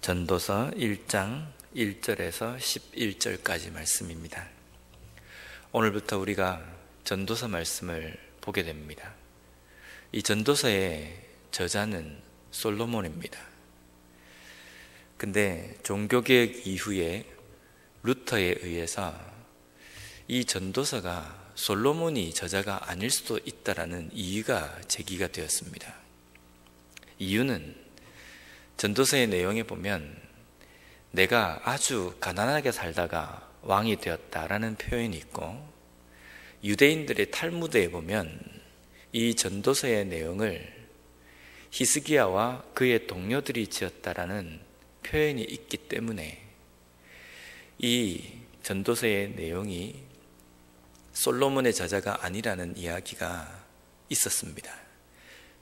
전도서 1장 1절에서 11절까지 말씀입니다. 오늘부터 우리가 전도서 말씀을 보게 됩니다. 이 전도서의 저자는 솔로몬입니다. 근데 종교개혁 이후에 루터에 의해서 이 전도서가 솔로몬이 저자가 아닐 수도 있다라는 이유가 제기가 되었습니다. 이유는 전도서의 내용에 보면 내가 아주 가난하게 살다가 왕이 되었다라는 표현이 있고, 유대인들의 탈무드에 보면 이 전도서의 내용을 히스기야와 그의 동료들이 지었다라는 표현이 있기 때문에 이 전도서의 내용이 솔로몬의 저자가 아니라는 이야기가 있었습니다.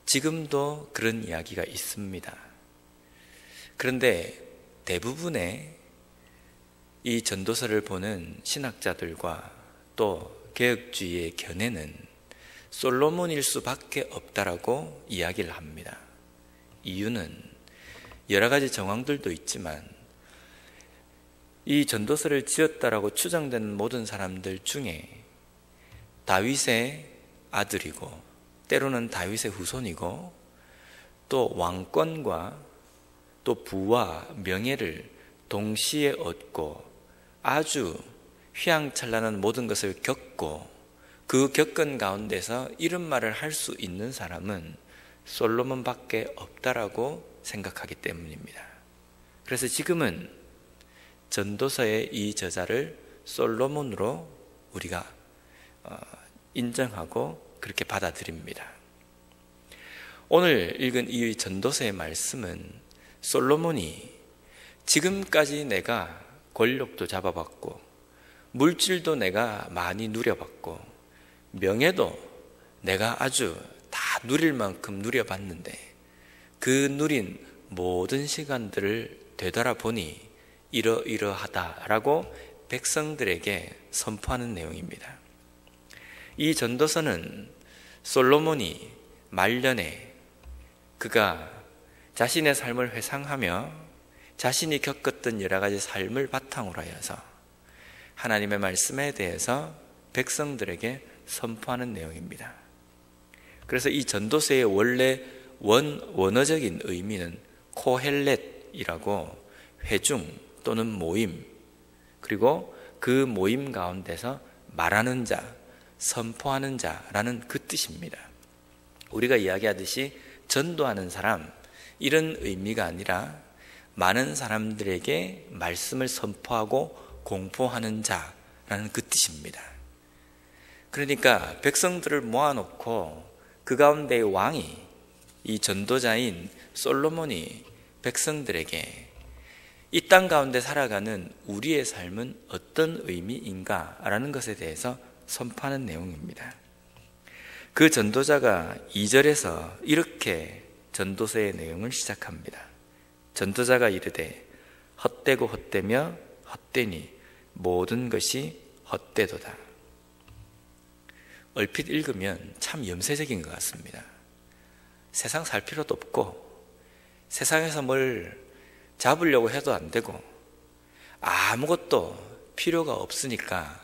지금도 그런 이야기가 있습니다. 그런데 대부분의 이 전도서를 보는 신학자들과 또 개혁주의의 견해는 솔로몬일 수밖에 없다라고 이야기를 합니다. 이유는 여러 가지 정황들도 있지만 이 전도서를 지었다라고 추정되는 모든 사람들 중에 다윗의 아들이고 때로는 다윗의 후손이고 또 왕권과 또 부와 명예를 동시에 얻고 아주 휘황찬란한 모든 것을 겪고 그 겪은 가운데서 이런 말을 할 수 있는 사람은 솔로몬밖에 없다라고 생각하기 때문입니다. 그래서 지금은 전도서의 이 저자를 솔로몬으로 우리가 인정하고 그렇게 받아들입니다. 오늘 읽은 이 전도서의 말씀은 솔로몬이 지금까지 내가 권력도 잡아봤고 물질도 내가 많이 누려봤고 명예도 내가 아주 다 누릴 만큼 누려봤는데 그 누린 모든 시간들을 되돌아보니 이러이러하다라고 백성들에게 선포하는 내용입니다. 이 전도서는 솔로몬이 말년에 그가 자신의 삶을 회상하며 자신이 겪었던 여러 가지 삶을 바탕으로 하여서 하나님의 말씀에 대해서 백성들에게 선포하는 내용입니다. 그래서 이 전도서의 원래 원어적인 의미는 코헬렛이라고 회중 또는 모임, 그리고 그 모임 가운데서 말하는 자, 선포하는 자라는 그 뜻입니다. 우리가 이야기하듯이 전도하는 사람, 이런 의미가 아니라 많은 사람들에게 말씀을 선포하고 공포하는 자라는 그 뜻입니다. 그러니까 백성들을 모아놓고 그 가운데의 왕이 이 전도자인 솔로몬이 백성들에게 이 땅 가운데 살아가는 우리의 삶은 어떤 의미인가라는 것에 대해서 선포하는 내용입니다. 그 전도자가 2절에서 이렇게 전도서의 내용을 시작합니다. 전도자가 이르되 헛되고 헛되며 헛되니 모든 것이 헛되도다. 얼핏 읽으면 참 염세적인 것 같습니다. 세상 살 필요도 없고 세상에서 뭘 잡으려고 해도 안 되고 아무것도 필요가 없으니까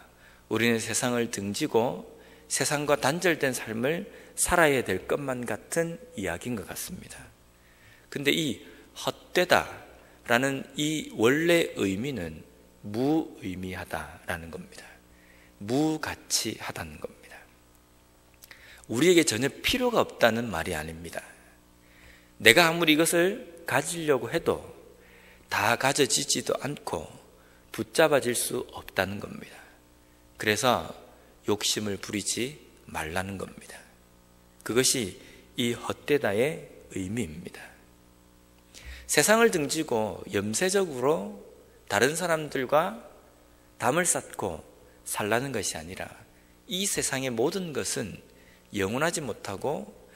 우리는 세상을 등지고 세상과 단절된 삶을 살아야 될 것만 같은 이야기인 것 같습니다. 근데 이 헛되다라는 이 원래 의미는 무의미하다라는 겁니다. 무가치하다는 겁니다. 우리에게 전혀 필요가 없다는 말이 아닙니다. 내가 아무리 이것을 가지려고 해도 다 가져지지도 않고 붙잡아질 수 없다는 겁니다. 그래서 욕심을 부리지 말라는 겁니다. 그것이 이 헛되다의 의미입니다. 세상을 등지고 염세적으로 다른 사람들과 담을 쌓고 살라는 것이 아니라 이 세상의 모든 것은 영원하지 못하고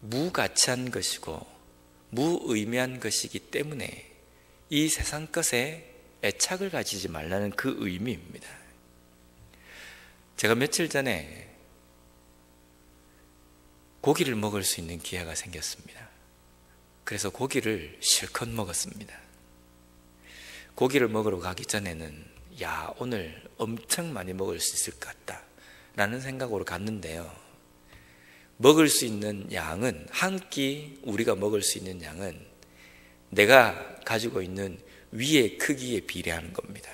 무가치한 것이고 무의미한 것이기 때문에 이 세상 것에 애착을 가지지 말라는 그 의미입니다. 제가 며칠 전에 고기를 먹을 수 있는 기회가 생겼습니다. 그래서 고기를 실컷 먹었습니다. 고기를 먹으러 가기 전에는 야, 오늘 엄청 많이 먹을 수 있을 것 같다 라는 생각으로 갔는데요, 먹을 수 있는 양은, 한 끼 우리가 먹을 수 있는 양은 내가 가지고 있는 위의 크기에 비례하는 겁니다.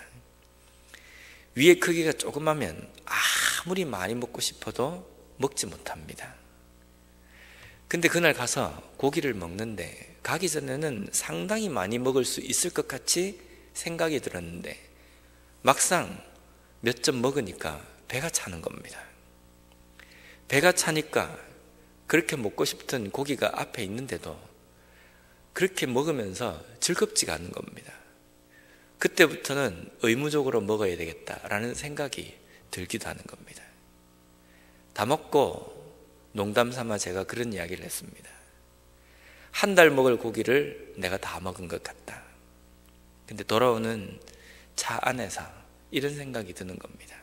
위의 크기가 조그마면 아무리 많이 먹고 싶어도 먹지 못합니다. 근데 그날 가서 고기를 먹는데 가기 전에는 상당히 많이 먹을 수 있을 것 같이 생각이 들었는데 막상 몇 점 먹으니까 배가 차는 겁니다. 배가 차니까 그렇게 먹고 싶던 고기가 앞에 있는데도 그렇게 먹으면서 즐겁지가 않은 겁니다. 그때부터는 의무적으로 먹어야 되겠다라는 생각이 들기도 하는 겁니다. 다 먹고 농담 삼아 제가 그런 이야기를 했습니다. 한 달 먹을 고기를 내가 다 먹은 것 같다. 근데 돌아오는 차 안에서 이런 생각이 드는 겁니다.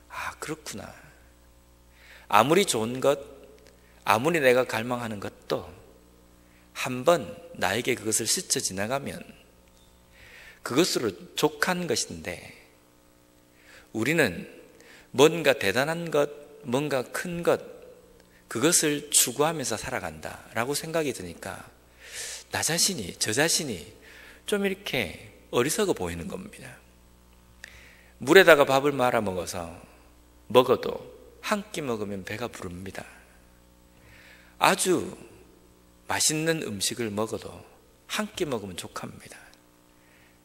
아, 그렇구나. 아무리 좋은 것, 아무리 내가 갈망하는 것도 한번 나에게 그것을 스쳐 지나가면 그것으로 족한 것인데, 우리는 뭔가 대단한 것, 뭔가 큰 것, 그것을 추구하면서 살아간다라고 생각이 드니까 나 자신이, 저 자신이 좀 이렇게 어리석어 보이는 겁니다. 물에다가 밥을 말아 먹어도 한 끼 먹으면 배가 부릅니다. 아주 맛있는 음식을 먹어도 한 끼 먹으면 족합니다.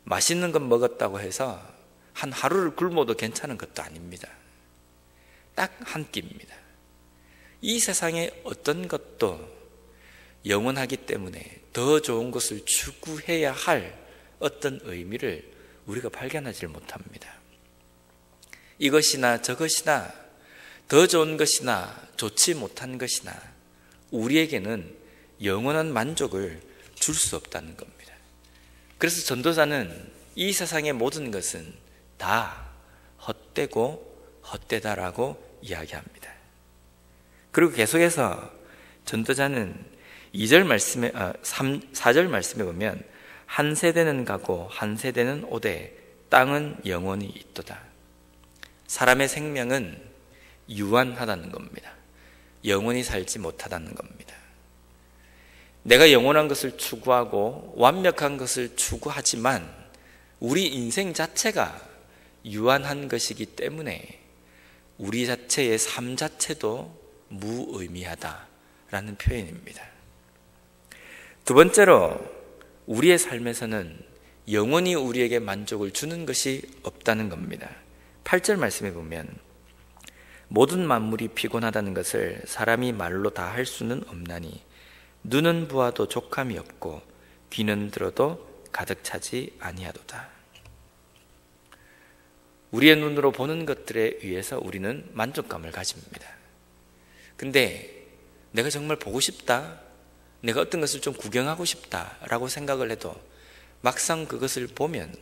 맛있는 것 먹었다고 해서 한 하루를 굶어도 괜찮은 것도 아닙니다. 딱 한 끼입니다. 이 세상의 어떤 것도 영원하기 때문에 더 좋은 것을 추구해야 할 어떤 의미를 우리가 발견하지 못합니다. 이것이나 저것이나 더 좋은 것이나 좋지 못한 것이나 우리에게는 영원한 만족을 줄 수 없다는 겁니다. 그래서 전도자는 이 세상의 모든 것은 다 헛되고 헛되다라고 이야기합니다. 그리고 계속해서 전도자는 4절 말씀에 보면 한 세대는 가고 한 세대는 오되 땅은 영원히 있도다. 사람의 생명은 유한하다는 겁니다. 영원히 살지 못하다는 겁니다. 내가 영원한 것을 추구하고 완벽한 것을 추구하지만 우리 인생 자체가 유한한 것이기 때문에 우리 자체의 삶 자체도 무의미하다라는 표현입니다. 두 번째로, 우리의 삶에서는 영원히 우리에게 만족을 주는 것이 없다는 겁니다. 8절 말씀에 보면 모든 만물이 피곤하다는 것을 사람이 말로 다 할 수는 없나니 눈은 보아도 족함이 없고 귀는 들어도 가득 차지 아니하도다. 우리의 눈으로 보는 것들에 의해서 우리는 만족감을 가집니다. 근데 내가 정말 보고 싶다, 내가 어떤 것을 좀 구경하고 싶다라고 생각을 해도 막상 그것을 보면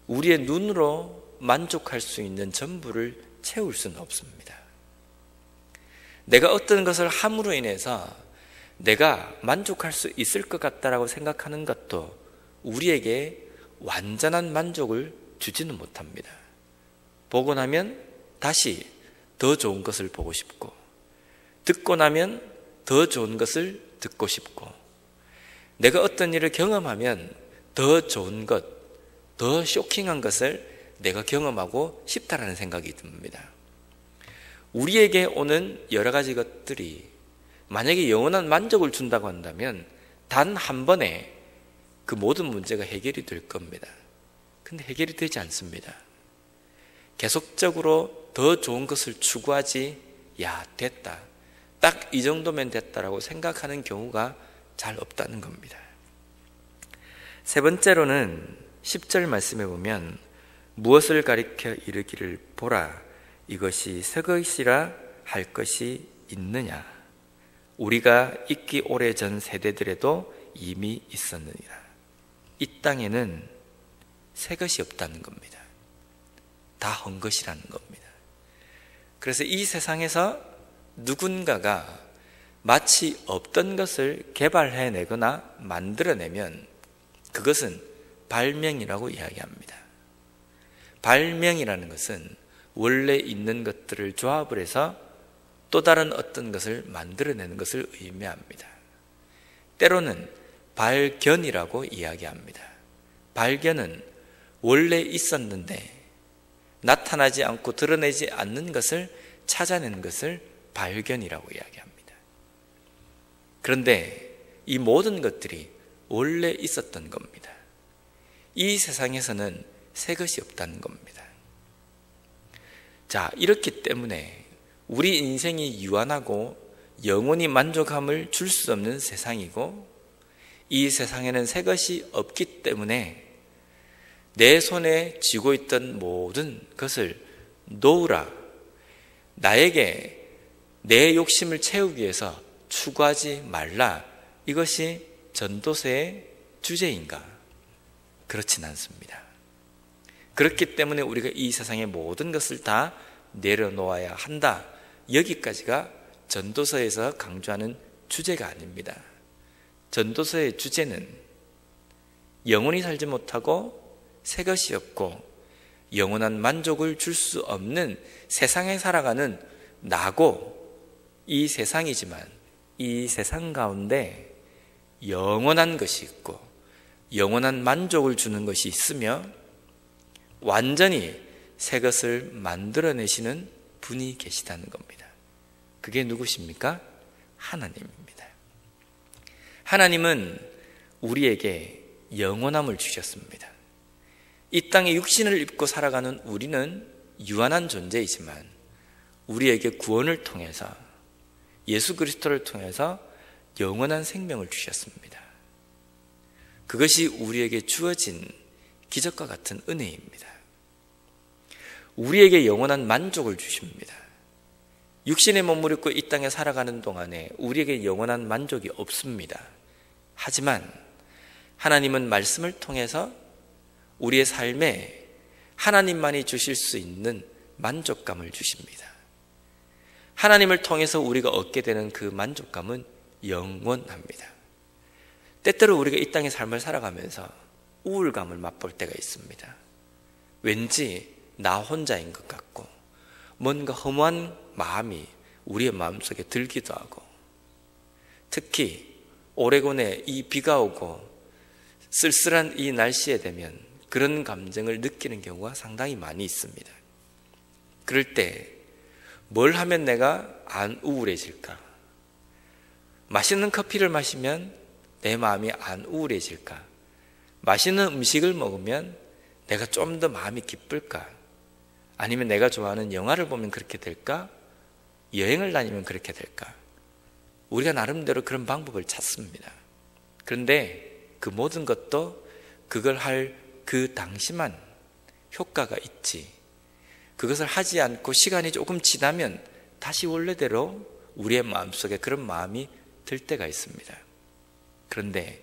우리의 눈으로 만족할 수 있는 전부를 채울 수는 없습니다. 내가 어떤 것을 함으로 인해서 내가 만족할 수 있을 것 같다라고 생각하는 것도 우리에게 완전한 만족을 주지는 못합니다. 보고 나면 다시 더 좋은 것을 보고 싶고, 듣고 나면 더 좋은 것을 듣고 싶고, 내가 어떤 일을 경험하면 더 좋은 것, 더 쇼킹한 것을 내가 경험하고 싶다라는 생각이 듭니다. 우리에게 오는 여러 가지 것들이 만약에 영원한 만족을 준다고 한다면 단 한 번에 그 모든 문제가 해결이 될 겁니다. 근데 해결이 되지 않습니다. 계속적으로 더 좋은 것을 추구하지, 야, 됐다, 딱 이 정도면 됐다라고 생각하는 경우가 잘 없다는 겁니다. 세 번째로는 10절 말씀에 보면 무엇을 가리켜 이르기를 보라, 이것이 새 것이라 할 것이 있느냐, 우리가 있기 오래전 세대들에도 이미 있었느니라. 이 땅에는 새 것이 없다는 겁니다. 다 헛 것이라는 겁니다. 그래서 이 세상에서 누군가가 마치 없던 것을 개발해내거나 만들어내면 그것은 발명이라고 이야기합니다. 발명이라는 것은 원래 있는 것들을 조합을 해서 또 다른 어떤 것을 만들어내는 것을 의미합니다. 때로는 발견이라고 이야기합니다. 발견은 원래 있었는데 나타나지 않고 드러내지 않는 것을 찾아내는 것을 발견이라고 이야기합니다. 그런데 이 모든 것들이 원래 있었던 겁니다. 이 세상에서는 새 것이 없다는 겁니다. 자, 이렇기 때문에 우리 인생이 유한하고 영원히 만족함을 줄 수 없는 세상이고, 이 세상에는 새 것이 없기 때문에 내 손에 쥐고 있던 모든 것을 놓으라, 나에게 내 욕심을 채우기 위해서 추구하지 말라, 이것이 전도서의 주제인가? 그렇진 않습니다. 그렇기 때문에 우리가 이 세상의 모든 것을 다 내려놓아야 한다, 여기까지가 전도서에서 강조하는 주제가 아닙니다. 전도서의 주제는 영원히 살지 못하고 새 것이 없고 영원한 만족을 줄 수 없는 세상에 살아가는 나고, 이 세상이지만 이 세상 가운데 영원한 것이 있고 영원한 만족을 주는 것이 있으며 완전히 새 것을 만들어내시는 분이 계시다는 겁니다. 그게 누구십니까? 하나님입니다. 하나님은 우리에게 영원함을 주셨습니다. 이 땅에 육신을 입고 살아가는 우리는 유한한 존재이지만 우리에게 구원을 통해서, 예수 그리스도를 통해서 영원한 생명을 주셨습니다. 그것이 우리에게 주어진 기적과 같은 은혜입니다. 우리에게 영원한 만족을 주십니다. 육신의 몸을 입고 이 땅에 살아가는 동안에 우리에게 영원한 만족이 없습니다. 하지만 하나님은 말씀을 통해서 우리의 삶에 하나님만이 주실 수 있는 만족감을 주십니다. 하나님을 통해서 우리가 얻게 되는 그 만족감은 영원합니다. 때때로 우리가 이 땅의 삶을 살아가면서 우울감을 맛볼 때가 있습니다. 왠지 나 혼자인 것 같고 뭔가 허무한 마음이 우리의 마음속에 들기도 하고, 특히 오레곤에 이 비가 오고 쓸쓸한 이 날씨에 되면 그런 감정을 느끼는 경우가 상당히 많이 있습니다. 그럴 때 뭘 하면 내가 안 우울해질까? 맛있는 커피를 마시면 내 마음이 안 우울해질까? 맛있는 음식을 먹으면 내가 좀 더 마음이 기쁠까? 아니면 내가 좋아하는 영화를 보면 그렇게 될까? 여행을 다니면 그렇게 될까? 우리가 나름대로 그런 방법을 찾습니다. 그런데 그 모든 것도 그걸 할 그 당시만 효과가 있지, 그것을 하지 않고 시간이 조금 지나면 다시 원래대로 우리의 마음속에 그런 마음이 들 때가 있습니다. 그런데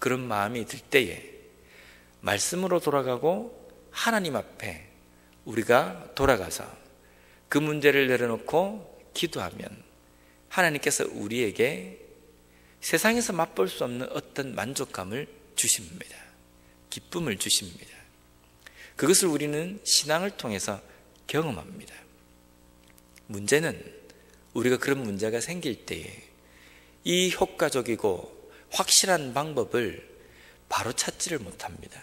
그런 마음이 들 때에 말씀으로 돌아가고 하나님 앞에 우리가 돌아가서 그 문제를 내려놓고 기도하면 하나님께서 우리에게 세상에서 맛볼 수 없는 어떤 만족감을 주십니다. 기쁨을 주십니다. 그것을 우리는 신앙을 통해서 경험합니다. 문제는 우리가 그런 문제가 생길 때에 이 효과적이고 확실한 방법을 바로 찾지를 못합니다.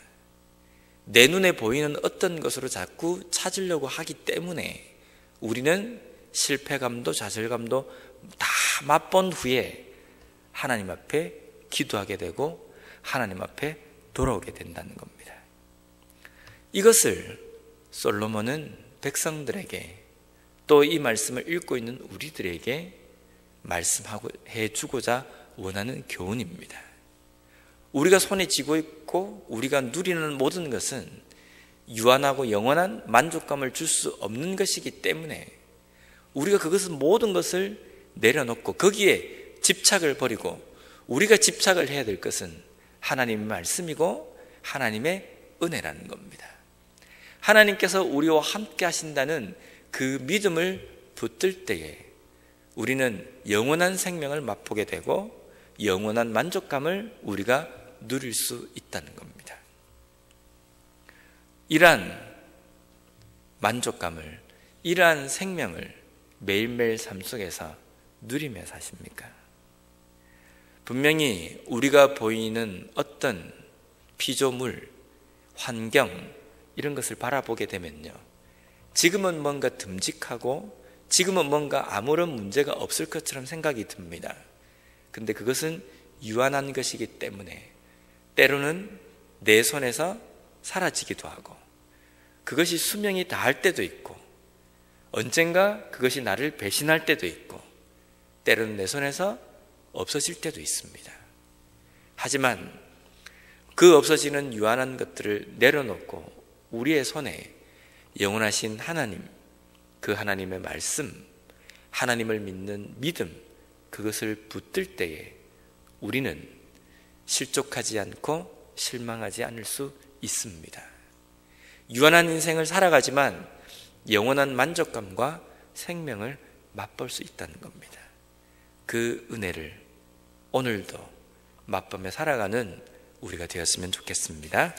내 눈에 보이는 어떤 것으로 자꾸 찾으려고 하기 때문에 우리는 실패감도 좌절감도 다 맛본 후에 하나님 앞에 기도하게 되고 하나님 앞에 돌아오게 된다는 겁니다. 이것을 솔로몬은 백성들에게, 또 이 말씀을 읽고 있는 우리들에게 말씀하고 해주고자 원하는 교훈입니다. 우리가 손에 쥐고 있고 우리가 누리는 모든 것은 유한하고 영원한 만족감을 줄 수 없는 것이기 때문에 우리가 그것은 모든 것을 내려놓고 거기에 집착을 버리고 우리가 집착을 해야 될 것은 하나님의 말씀이고 하나님의 은혜라는 겁니다. 하나님께서 우리와 함께 하신다는 그 믿음을 붙들 때에 우리는 영원한 생명을 맛보게 되고 영원한 만족감을 우리가 누릴 수 있다는 겁니다. 이러한 만족감을, 이러한 생명을 매일매일 삶 속에서 누리며 사십니까? 분명히 우리가 보이는 어떤 피조물, 환경 이런 것을 바라보게 되면요, 지금은 뭔가 듬직하고 지금은 뭔가 아무런 문제가 없을 것처럼 생각이 듭니다. 근데 그것은 유한한 것이기 때문에 때로는 내 손에서 사라지기도 하고, 그것이 수명이 다할 때도 있고, 언젠가 그것이 나를 배신할 때도 있고, 때로는 내 손에서 없어질 때도 있습니다. 하지만 그 없어지는 유한한 것들을 내려놓고 우리의 손에 영원하신 하나님, 그 하나님의 말씀, 하나님을 믿는 믿음, 그것을 붙들 때에 우리는 실족하지 않고 실망하지 않을 수 있습니다. 유한한 인생을 살아가지만 영원한 만족감과 생명을 맛볼 수 있다는 겁니다. 그 은혜를 오늘도 맛보며 살아가는 우리가 되었으면 좋겠습니다.